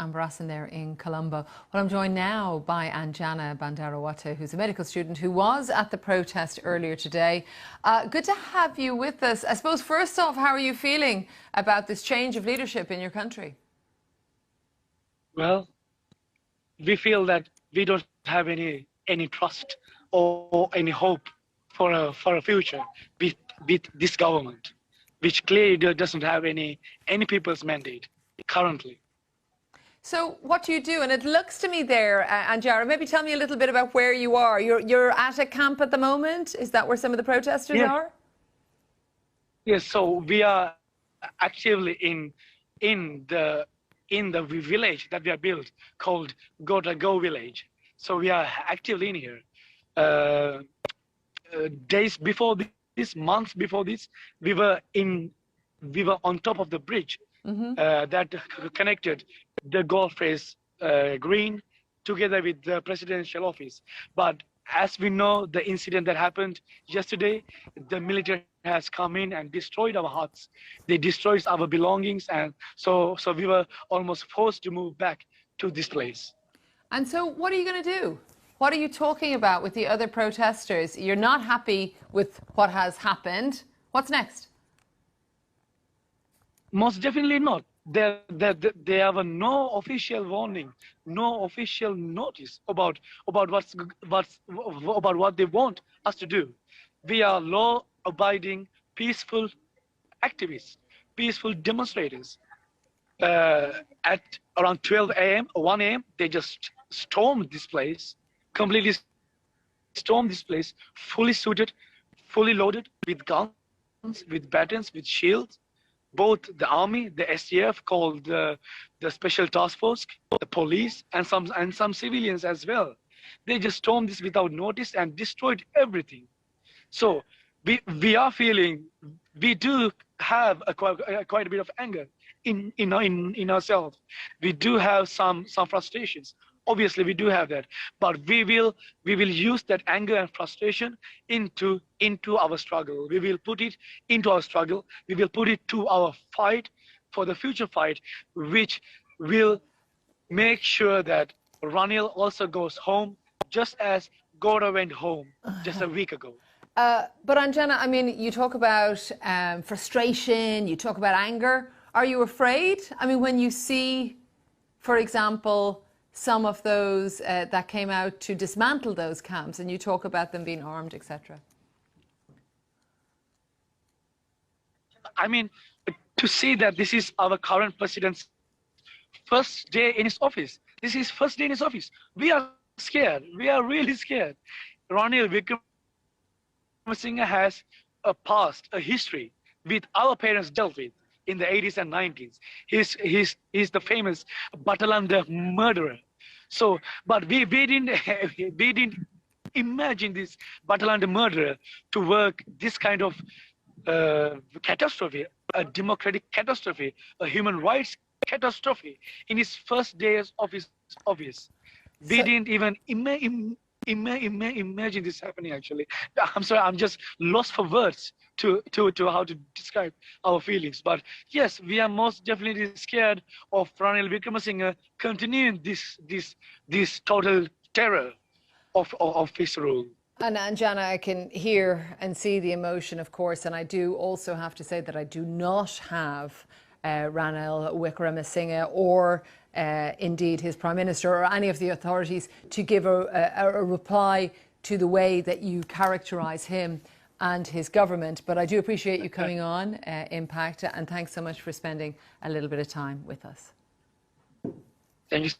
Ambrasan there in Colombo. Well, I'm joined now by Anjana Bandarawatta, who's a medical student who was at the protest earlier today. Good to have you with us. I suppose, first off, how are you feeling about this change of leadership in your country? Well, we feel that we don't have any trust or any hope for a future with this government, which clearly doesn't have any people's mandate currently. So what do you do? And it looks to me there, Anjana, maybe tell me a little bit about where you are. You're at a camp at the moment. Is that where some of the protesters are? Yes. So we are actively in the village that we have built called Go Village. So we are actively in here. Days before this, months before this, we were on top of the bridge that connected the golf race green together with the presidential office. But as we know, the incident that happened yesterday, the military has come in and destroyed our huts. They destroyed our belongings, and so we were almost forced to move back to this place. And so what are you going to do? What are you talking about with the other protesters? You're not happy with what has happened. What's next? Most definitely not. There have no official warning, no official notice about what they want us to do. We are law-abiding, peaceful activists, peaceful demonstrators. At around 12 a.m. or 1 a.m., they just stormed this place, completely stormed this place, fully suited, fully loaded with guns, with batons, with shields. Both the army, the SDF, called the special task force, the police, and some civilians as well. They just stormed this without notice and destroyed everything. So we are feeling, we do have quite a bit of anger in ourselves. We do have some frustrations. Obviously, we do have that, but we will use that anger and frustration into our struggle. We will put it into our struggle. We will put it to our fight for the future fight, which will make sure that Ranil also goes home, just as Gora went home just a week ago. But Anjana, I mean, you talk about frustration, you talk about anger. Are you afraid? I mean, when you see, for example, some of those that came out to dismantle those camps, and you talk about them being armed, etc. I mean, to see that this is our current president's first day in his office. This is first day in his office. We are scared. We are really scared. Ranil Wickremesinghe has a past, a history with our parents dealt with in the 80s and 90s. He's the famous Battalanda murderer. So, but we didn't imagine this Battalanda murderer to work this kind of catastrophe, a democratic catastrophe, a human rights catastrophe in his first days of his office. We didn't even imagine this happening, actually. I'm sorry, I'm just lost for words to how to describe our feelings. But yes, we are most definitely scared of Ranil Wickremesinghe continuing this total terror of his rule. And Anjana, I can hear and see the emotion, of course, and I do also have to say that I do not have Ranil Wickremesinghe or indeed his Prime Minister or any of the authorities to give a reply to the way that you characterise him and his government. But I do appreciate you coming on, Impact, and thanks so much for spending a little bit of time with us. Thank you.